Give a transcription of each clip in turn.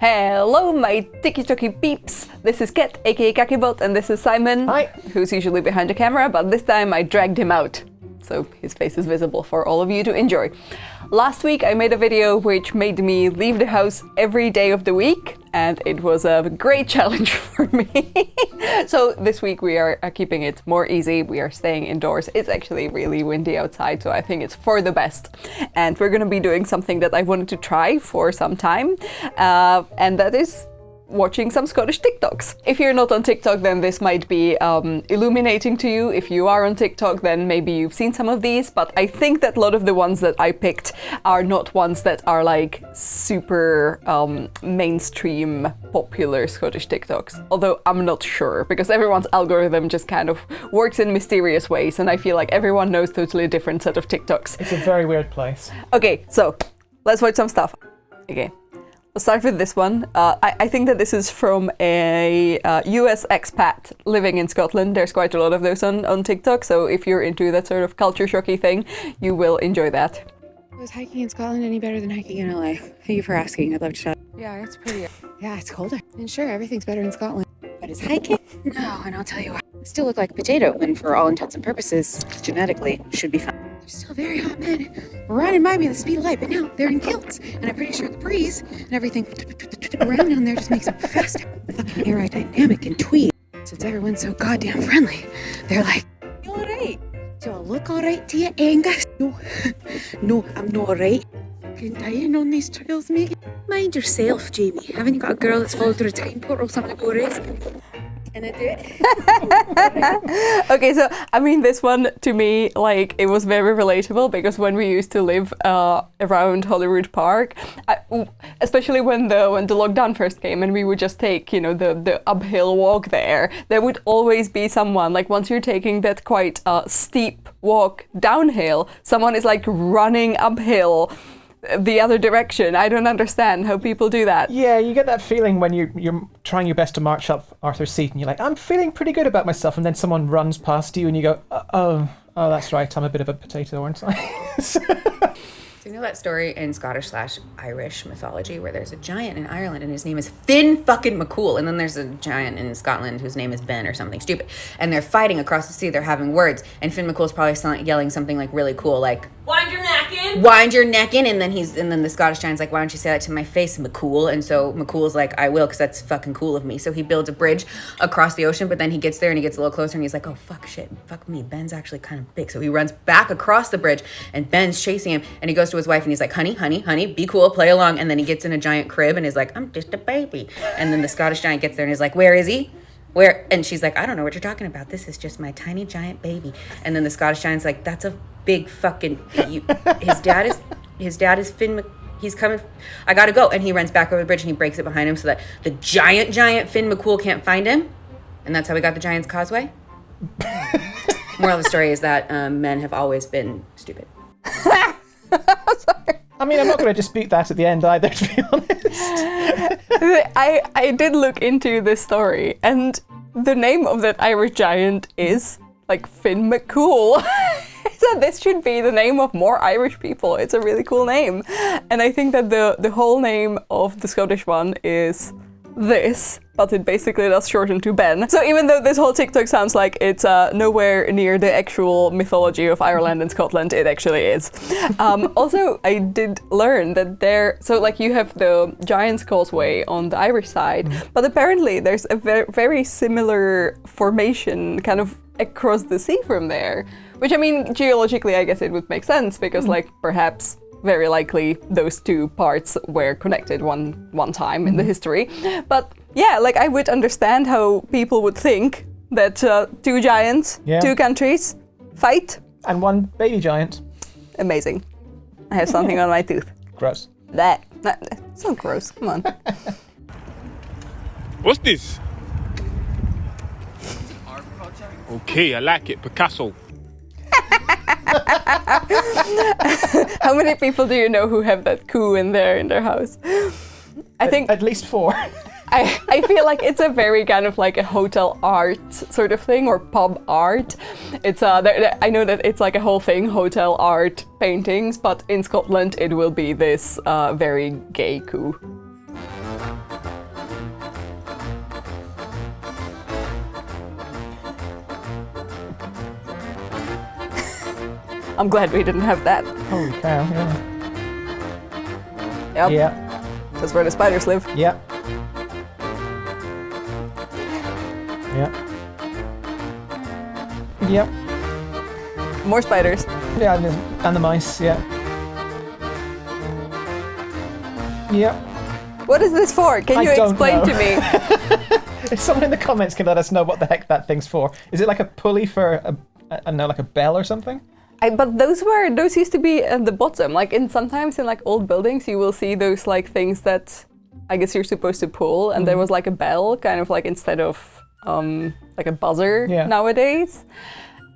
Hello, my tiki-toki peeps! This is Ket, aka Kakibot, and this is Simon, Hi. Who's usually behind the camera, but this time I dragged him out, so his face is visible for all of you to enjoy. Last week I made a video which made me leave the house every day of the week, and it was a great challenge for me. So this week we are keeping it more easy. We are staying indoors. It's actually really windy outside, so I think it's for the best. And we're gonna be doing something that I wanted to try for some time, and that is watching some Scottish TikToks. If you're not on TikTok, then this might be illuminating to you. If you are on TikTok, then maybe you've seen some of these, but I think that a lot of the ones that I picked are not ones that are like super mainstream popular Scottish TikToks. Although I'm not sure, because everyone's algorithm just kind of works in mysterious ways, and I feel like everyone knows totally different set of TikToks. It's a very weird place. Okay, so let's watch some stuff. Okay. We'll start with this one. I think that this is from a US expat living in Scotland. There's quite a lot of those on TikTok, so if you're into that sort of culture shocky thing, you will enjoy that. Was hiking in Scotland any better than hiking in LA? Thank you for asking. I'd love to chat. Yeah, it's pretty. Yeah, it's colder. And sure, everything's better in Scotland. But is hiking? No, and I'll tell you what. I still look like a potato, and for all intents and purposes, genetically, should be fine. They're still very hot men riding by me at the speed of light, but now they're in kilts, and I'm pretty sure the breeze and everything around down there just makes them faster. Fucking aerodynamic and tweed. Since everyone's so goddamn friendly, they're like, "You alright? Do I look alright to you, Angus?" No, I'm not alright. Fucking dying on these trails, mate. Mind yourself, Jamie. Haven't you got a girl that's followed through a time portal or something to go rescue? Can I do it? Okay, so I mean, this one to me, like, it was very relatable because when we used to live around Hollywood Park, especially when the lockdown first came and we would just take, you know, the uphill walk there would always be someone, like once you're taking that quite steep walk downhill, someone is like running uphill the other direction. I don't understand how people do that. Yeah, you get that feeling when you're trying your best to march up Arthur's Seat and you're like, I'm feeling pretty good about myself, and then someone runs past you and you go, oh, that's right, I'm a bit of a potato, aren't I? So you know that story in Scottish/Irish mythology where there's a giant in Ireland and his name is Finn fucking McCool, and then there's a giant in Scotland whose name is Ben or something stupid, and they're fighting across the sea, they're having words, and Finn McCool's probably yelling something like really cool, like, "Wind your neck in! Wind your neck in!" And then the Scottish giant's like, "Why don't you say that to my face, McCool?" And so McCool's like, "I will, because that's fucking cool of me." So he builds a bridge across the ocean, but then he gets there and he gets a little closer and he's like, "Oh, fuck shit, fuck me, Ben's actually kind of big." So he runs back across the bridge and Ben's chasing him, and he goes to his wife and he's like, honey, be cool, play along. And then he gets in a giant crib and is like, "I'm just a baby." And then the Scottish giant gets there and is like, "Where is he? Where?" And she's like, "I don't know what you're talking about. This is just my tiny giant baby." And then the Scottish giant's like, "That's a big fucking, his dad is Finn he's coming, I gotta go." And he runs back over the bridge and he breaks it behind him so that the giant Finn McCool can't find him. And that's how we got the Giant's Causeway. Moral of the story is that men have always been stupid. Sorry. I mean, I'm not going to dispute that at the end either, to be honest. I did look into this story, and the name of that Irish giant is like Finn McCool. So this should be the name of more Irish people. It's a really cool name. And I think that the whole name of the Scottish one is this, but it basically does shorten to Ben. So even though this whole TikTok sounds like it's nowhere near the actual mythology of Ireland and Scotland, it actually is. Also, I did learn that so like you have the Giant's Causeway on the Irish side, but apparently there's a very similar formation kind of across the sea from there. Which, I mean, geologically, I guess it would make sense because, like, perhaps, very likely, those two parts were connected one time in the history. But yeah, like, I would understand how people would think that two giants, two countries, fight. And one baby giant. Amazing. I have something on my tooth. Gross. It's not gross. Come on. What's this? Okay, I like it. Picasso. How many people do you know who have that coup in their house? I think at least 4. I feel like it's a very kind of like a hotel art sort of thing, or pub art. It's I know that it's like a whole thing, hotel art paintings, but in Scotland it will be this very gay coup. I'm glad we didn't have that. Holy cow, yeah. Yep. Yeah, That's where the spiders live. yeah. Yeah. Yep. More spiders. Yeah, and the mice, yeah. Yep. What is this for? Can I you don't explain know. to me? If someone in the comments can let us know what the heck that thing's for. Is it like a pulley for I don't know, like a bell or something? But those used to be at the bottom. Like sometimes in like old buildings, you will see those like things that I guess you're supposed to pull, and there was like a bell, kind of like instead of like a buzzer nowadays.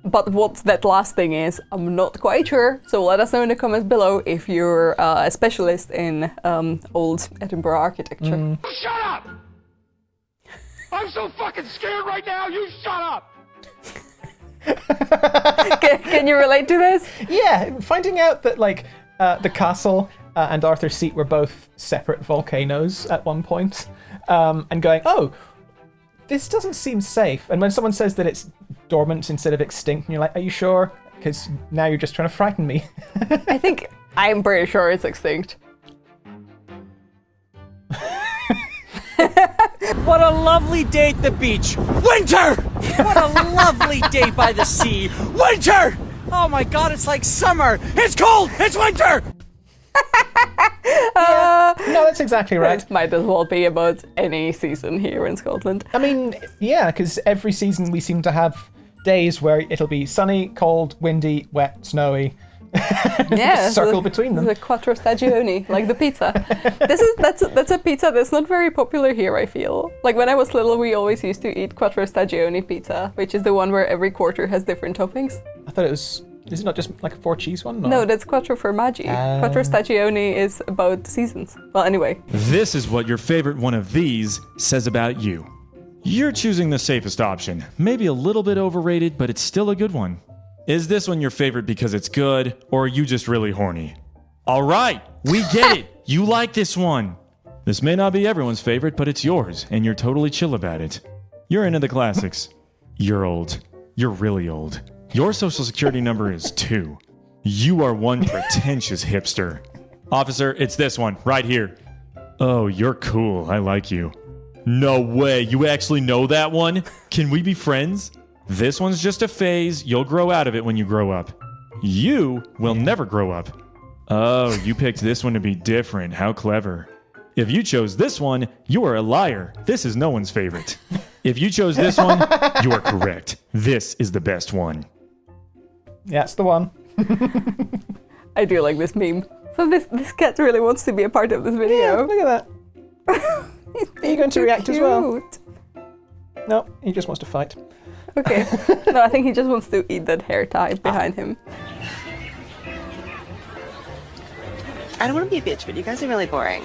But what that last thing is, I'm not quite sure. So let us know in the comments below if you're a specialist in old Edinburgh architecture. Shut up! I'm so fucking scared right now, you shut up! Can you relate to this? Yeah, finding out that like the castle and Arthur's Seat were both separate volcanoes at one point, and going, oh, this doesn't seem safe. And when someone says that it's dormant instead of extinct, and you're like, are you sure? Because now you're just trying to frighten me. I'm pretty sure it's extinct. What a lovely day at the beach. Winter! What a lovely day by the sea. Winter! Oh my god, it's like summer. It's cold. It's winter! No, that's exactly right. It might as well be about any season here in Scotland. I mean, yeah, because every season we seem to have days where it'll be sunny, cold, windy, wet, snowy. Yeah, circle between them. The quattro stagioni, like the pizza. That's a pizza that's not very popular here, I feel. Like when I was little, we always used to eat quattro stagioni pizza, which is the one where every quarter has different toppings. I thought it was... Is it not just like a 4-cheese one? Or? No, that's quattro formaggi. Quattro stagioni is about seasons. Well, anyway. This is what your favorite one of these says about you. You're choosing the safest option. Maybe a little bit overrated, but it's still a good one. Is this one your favorite because it's good, or are you just really horny? All right, we get it. You like this one. This may not be everyone's favorite, but it's yours, and you're totally chill about it. You're into the classics. You're old. You're really old. Your social security number is 2. You are one pretentious hipster. Officer, it's this one, right here. Oh, you're cool. I like you. No way. You actually know that one? Can we be friends? This one's just a phase. You'll grow out of it when you grow up. You will never grow up. Oh, you picked this one to be different. How clever. If you chose this one, you are a liar. This is no one's favorite. If you chose this one, you are correct. This is the best one. Yeah, it's the one. I do like this meme. So this cat really wants to be a part of this video. Yeah, look at that. Are you going to react as well? No, he just wants to fight. Okay. No, I think he just wants to eat that hair tie behind him. I don't want to be a bitch, but you guys are really boring.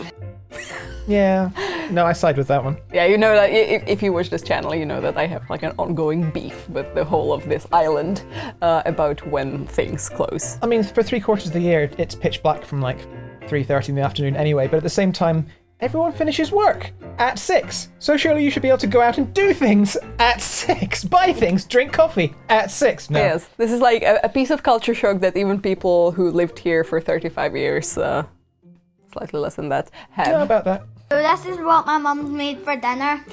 Yeah. No, I side with that one. Yeah, you know that if you watch this channel, you know that I have like an ongoing beef with the whole of this island about when things close. I mean, for 3/4 of the year, it's pitch black from like 3:30 in the afternoon anyway, but at the same time, everyone finishes work at 6. So surely you should be able to go out and do things at 6. Buy things, drink coffee at 6. No. Yes, this is like a piece of culture shock that even people who lived here for 35 years, slightly less than that, have. How about that? So this is what my mum's made for dinner.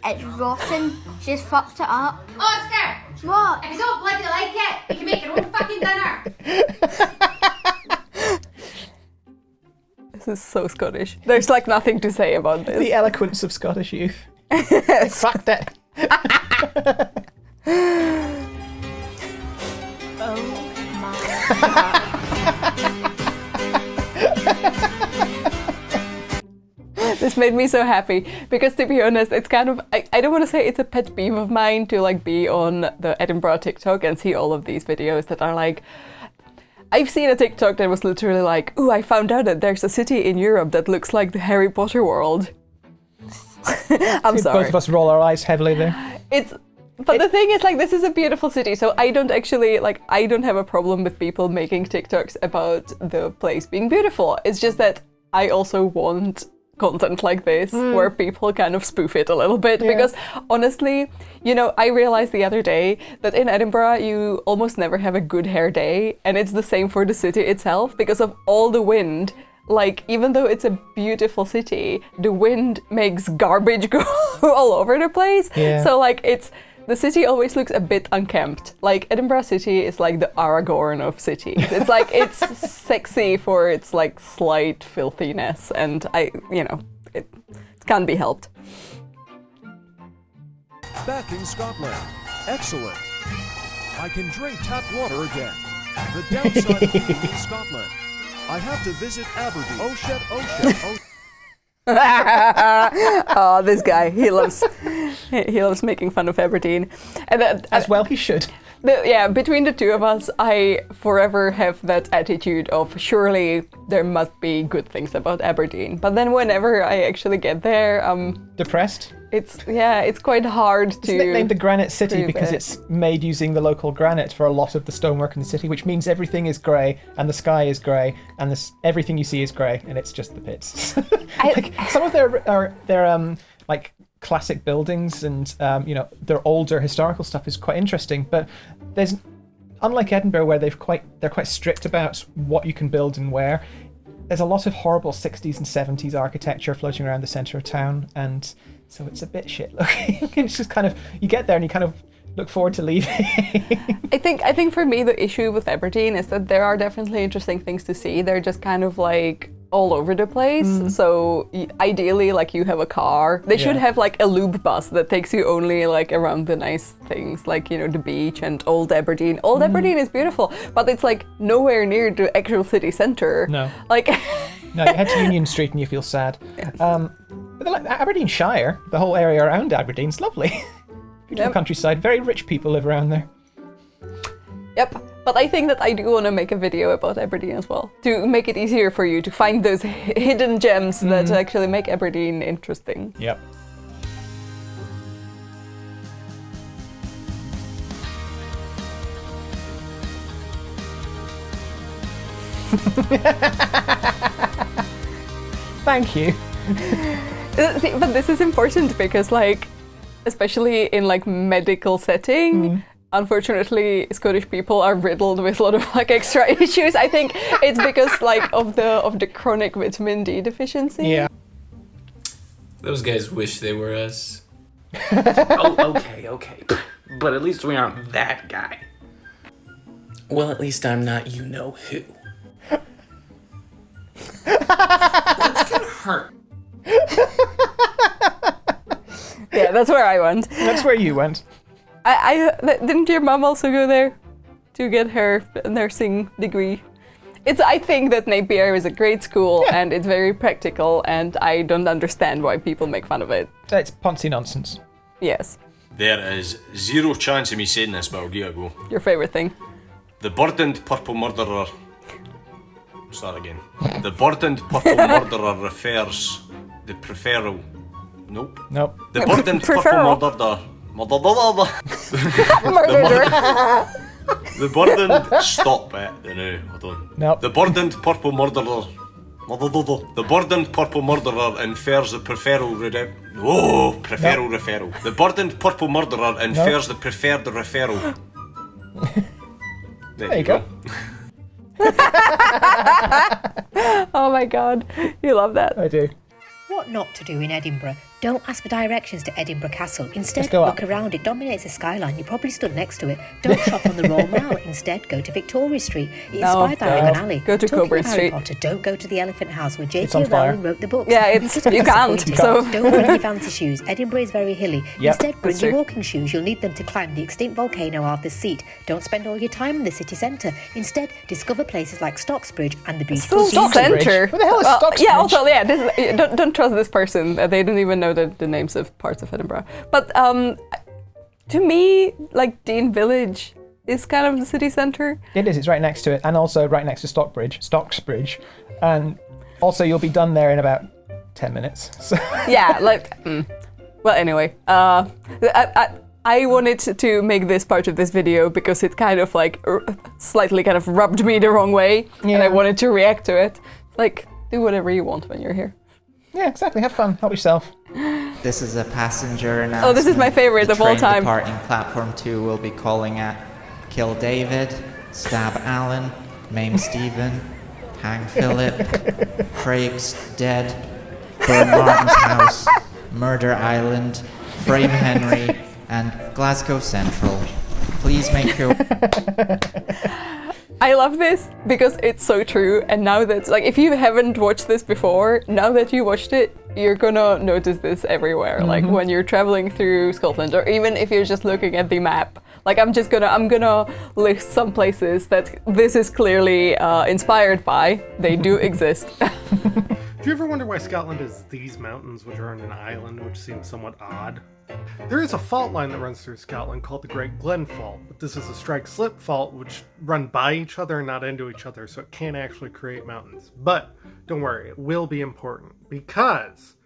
It's rotten. She's fucked it up. Oscar! What? If you don't bloody like it, you can make your own fucking dinner. This is so Scottish. There's like nothing to say about this. The eloquence of Scottish youth. Fuck that. This made me so happy because, to be honest, it's kind of, I don't want to say it's a pet peeve of mine to like be on the Edinburgh TikTok and see all of these videos that are like, I've seen a TikTok that was literally like, ooh, I found out that there's a city in Europe that looks like the Harry Potter world. I'm sorry. Both of us roll our eyes heavily there. But the thing is, like, this is a beautiful city, so I don't have a problem with people making TikToks about the place being beautiful. It's just that I also want content like this where people kind of spoof it a little bit because honestly, you know, I realized the other day that in Edinburgh you almost never have a good hair day, and it's the same for the city itself because of all the wind. Like, even though it's a beautiful city, the wind makes garbage go all over the place. Yeah. So like the city always looks a bit unkempt. Like Edinburgh City is like the Aragorn of cities. It's like it's sexy for its like slight filthiness, and it can't be helped. Back in Scotland. Excellent. I can drink tap water again. The downside of being in Scotland. I have to visit Aberdeen. Oh shit, oh shit, oh Oh, this guy, he loves making fun of Aberdeen. And as well he should. Between the two of us, I forever have that attitude of surely there must be good things about Aberdeen. But then whenever I actually get there, depressed? It's quite hard to... It's nicknamed the Granite City because it's made using the local granite for a lot of the stonework in the city, which means everything is grey and the sky is grey and everything you see is grey and it's just the pits. Some of their like classic buildings and their older historical stuff is quite interesting, but there's, unlike Edinburgh where they're quite strict about what you can build and where, there's a lot of horrible 60s and 70s architecture floating around the centre of town, and so it's a bit shit looking. It's just kind of, you get there and you kind of look forward to leaving. I think for me the issue with Aberdeen is that there are definitely interesting things to see. They're just kind of like all over the place. So ideally, like, you have a car. They should have like a loop bus that takes you only like around the nice things, like, the beach and Old Aberdeen. Old Aberdeen is beautiful, but it's like nowhere near the actual city centre. No. Like no, you head to Union Street and you feel sad. But like Aberdeenshire, the whole area around Aberdeen's lovely. Beautiful countryside, very rich people live around there. Yep, but I think that I do want to make a video about Aberdeen as well, to make it easier for you to find those hidden gems that actually make Aberdeen interesting. Yep. Thank you. See, but this is important because, like, especially in like medical setting, unfortunately, Scottish people are riddled with a lot of like extra issues. I think it's because like of the chronic vitamin D deficiency. Yeah. Those guys wish they were us. Okay. But at least we aren't that guy. Well, at least I'm not you know who. That's gonna hurt. Yeah, that's where I went. That's where you went. Didn't your mom also go there to get her nursing degree? I think that Napier is a great school and it's very practical, and I don't understand why people make fun of it. It's poncy nonsense. Yes. There is zero chance of me saying this, but I'll give it a go. Your favourite thing? The burdened purple murderer. Start again. The burdened purple murderer refers the preferal. Nope. The burdened purple murderer. The burdened. Stop it. No, hold on. Nope. The burdened purple murderer. The burdened purple murderer infers the preferal referral. The burdened purple murderer infers the preferred referral. There you go. Oh my god, you love that. I do. What not to do in Edinburgh? Don't ask for directions to Edinburgh Castle. Instead, go look around. It dominates the skyline. You probably stood next to it. Don't shop on the Royal Mile. Instead, go to Victoria Street. It's inspired by Diagon Alley. Go to Talking Coburn of Harry Street. Potter, don't go to the Elephant House where It's on J.K. fire. Rowling wrote the books. Yeah, Because you can't. disappointing. So Don't bring your fancy shoes. Edinburgh is very hilly. Yep, Instead, bring that's your true. walking shoes. You'll need them to climb the extinct volcano Arthur's Seat. Don't spend all your time in the city centre. Instead, discover places like Stocksbridge and the beautiful Still centre. What the hell is Stocksbridge? Yeah, also, don't trust this person. They don't even know the names of parts of Edinburgh. But to me, like, Dean Village is kind of the city centre. It is. It's right next to it, and also right next to Stocksbridge, and also you'll be done there in about 10 minutes. So. Yeah, like. Well, anyway, I wanted to make this part of this video because it kind of like slightly kind of rubbed me the wrong way, and I wanted to react to it. Like, do whatever you want when you're here. Yeah, exactly. Have fun. Help yourself. This is a passenger announcement. Oh, this is my favorite The of all train time. departing platform 2 will be calling at Kill David, Stab Alan, Maim Stephen, Hang Philip, Craig's Dead, Burn Martin's House, Murder Island, Frame Henry, and Glasgow Central. Please make your... I love this because it's so true, and now that, like, if you haven't watched this before, now that you watched it, you're gonna notice this everywhere. Like when you're traveling through Scotland, or even if you're just looking at the map. Like I'm gonna list some places that this is clearly inspired by. They do exist. Do you ever wonder why Scotland has these mountains which are on an island, which seems somewhat odd? There is a fault line that runs through Scotland called the Great Glen Fault, but this is a strike-slip fault which run by each other and not into each other, so it can't actually create mountains. But don't worry, it will be important, because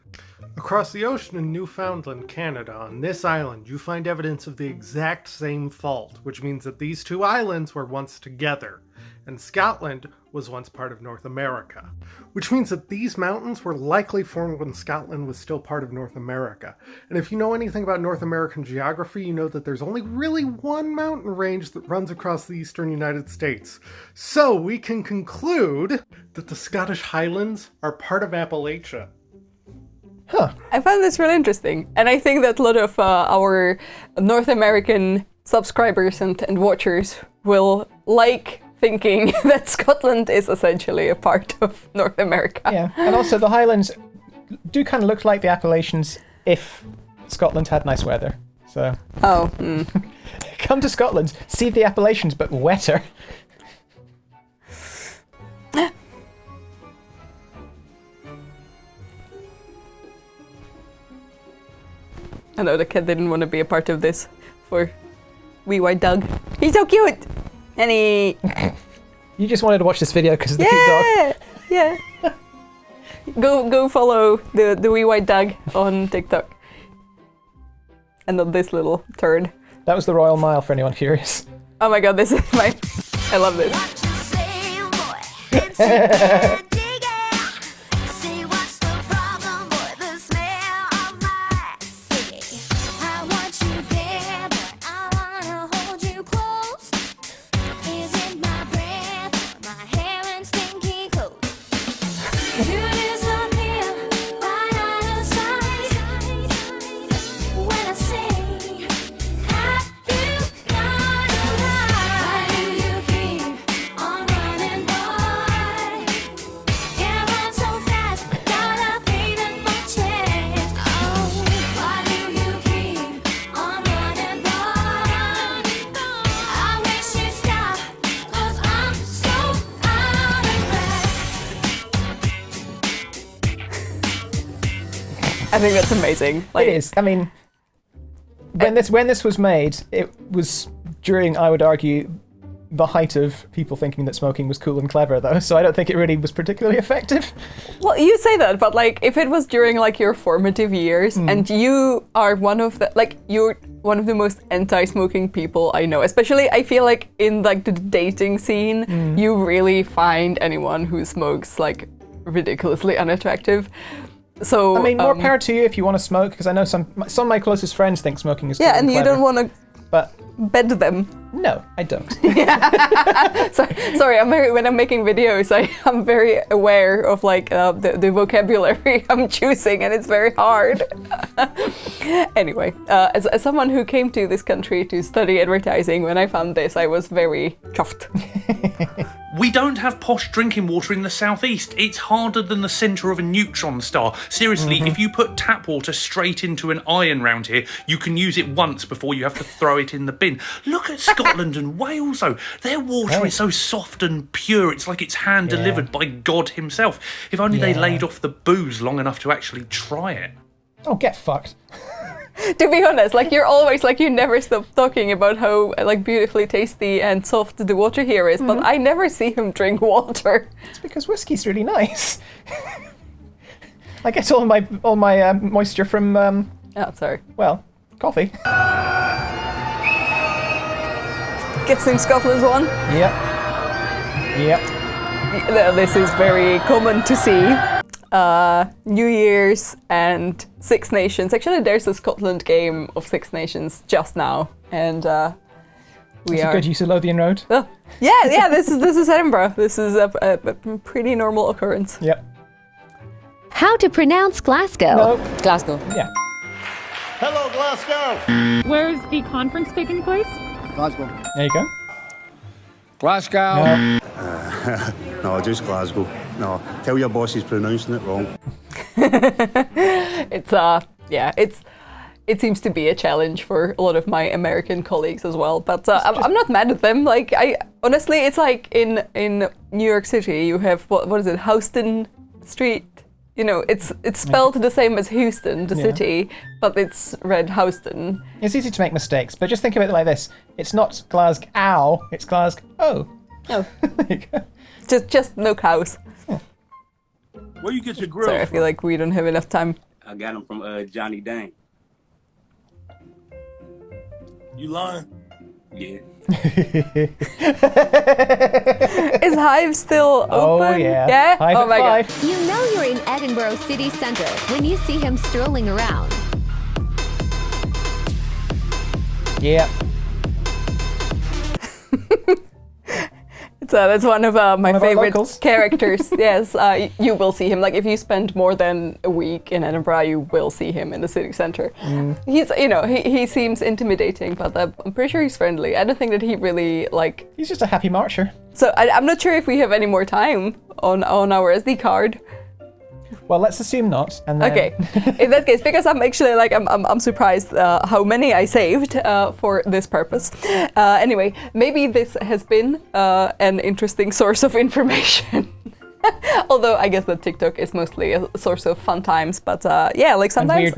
across the ocean in Newfoundland, Canada, on this island, you find evidence of the exact same fault, which means that these two islands were once together, and Scotland was once part of North America, which means that these mountains were likely formed when Scotland was still part of North America. And if you know anything about North American geography, you know that there's only really one mountain range that runs across the eastern United States. So we can conclude that the Scottish Highlands are part of Appalachia. I found this really interesting, and I think that a lot of our North American subscribers and watchers will like thinking that Scotland is essentially a part of North America. Yeah, and also the Highlands do kind of look like the Appalachians if Scotland had nice weather. So. Oh. Come to Scotland, see the Appalachians, but wetter. I know the kid didn't want to be a part of this for wee white Doug. He's so cute! And he... You just wanted to watch this video because of the cute dog. Yeah! Go follow the wee white Doug on TikTok. And not this little turd. That was the Royal Mile for anyone curious. Oh my god, this is my... I love this. I think that's amazing. Like, it is. I mean, when this was made, it was during, I would argue, the height of people thinking that smoking was cool and clever, though. So I don't think it really was particularly effective. Well, you say that, but like, if it was during like your formative years, and you are one of the you're one of the most anti-smoking people I know. Especially, I feel like in like the dating scene, you really find anyone who smokes like ridiculously unattractive. So I mean, more power to you if you want to smoke, because I know some of my closest friends think smoking is cool and you clever. don't want to bed them. No, I don't. Sorry, when I'm making videos, I'm very aware of like the vocabulary I'm choosing, and it's very hard. Anyway, as someone who came to this country to study advertising, when I found this, I was very chuffed. We don't have posh drinking water in the southeast. It's harder than the centre of a neutron star. Seriously, if you put tap water straight into an iron round here, you can use it once before you have to throw it in the bin. Look at Scotland and Wales, though. Their water is so soft and pure. It's like it's hand-delivered by God himself. If only they laid off the booze long enough to actually try it. Oh, get fucked. To be honest, like you're always like you never stop talking about how like beautifully tasty and soft the water here is, but I never see him drink water. It's because whiskey's really nice. I get all my moisture from well, coffee. Gets in Scotland's one. Yep. This is very common to see. New Year's and Six Nations. Actually, there's a Scotland game of Six Nations just now, and we That's are a good use of Lothian Road. yeah. This is Edinburgh. This is a pretty normal occurrence. Yep. How to pronounce Glasgow? No. Glasgow. Yeah. Hello, Glasgow. Where's the conference taking place? Glasgow. There you go. Glasgow. No. No, just Glasgow. No, tell your boss he's pronouncing it wrong. It seems to be a challenge for a lot of my American colleagues as well. But I'm not mad at them. Like honestly, it's like in New York City, you have what is it, Houston Street. You know, it's spelled the same as Houston, the city, but it's read Houston. It's easy to make mistakes, but just think of it like this: it's not Glasgow, it's Glasgow. Oh, just no cows. Where you get your grill Sorry, I from? feel like we don't have enough time. I got them from Johnny Dang. You lying? Yeah. Is Hive still open? Oh yeah. Yeah? Hive oh at my 5. god. You know you're in Edinburgh city centre when you see him strolling around. Yeah. That's one of my One of our favorite locals. characters. Yes, you will see him. Like if you spend more than a week in Edinburgh, you will see him in the city centre. He's, he seems intimidating, but I'm pretty sure he's friendly. I don't think that he really like. He's just a happy marcher. So I'm not sure if we have any more time on our SD card. Well, let's assume not. And then... Okay, in that case, because I'm actually like I'm surprised how many I saved for this purpose. Anyway, maybe this has been an interesting source of information. Although I guess that TikTok is mostly a source of fun times, but yeah, like sometimes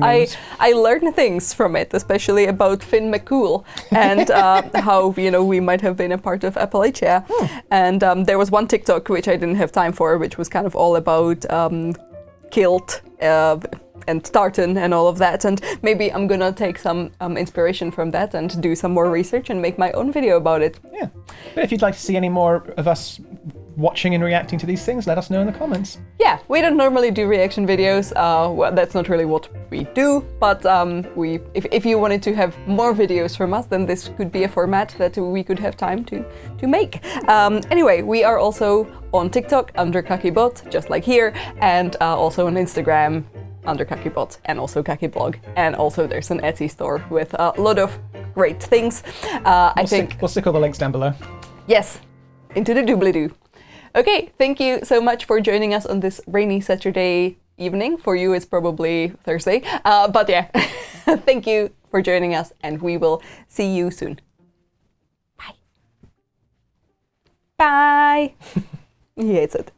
I learn things from it, especially about Finn McCool and how we might have been a part of Appalachia. And there was one TikTok which I didn't have time for, which was kind of all about kilt and tartan and all of that, and maybe I'm gonna take some inspiration from that and do some more research and make my own video about it. Yeah, but if you'd like to see any more of us watching and reacting to these things, let us know in the comments. Yeah, we don't normally do reaction videos. Well, that's not really what we do, but if you wanted to have more videos from us, then this could be a format that we could have time to make. Anyway, we are also on TikTok under Kakibot, just like here, and also on Instagram under Kakibot, and also Kakiblog, and also there's an Etsy store with a lot of great things. We'll stick all the links down below. Yes, into the doobly-doo. Okay, thank you so much for joining us on this rainy Saturday evening. For you, it's probably Thursday. But yeah, thank you for joining us, and we will see you soon. Bye. Bye. He hates it.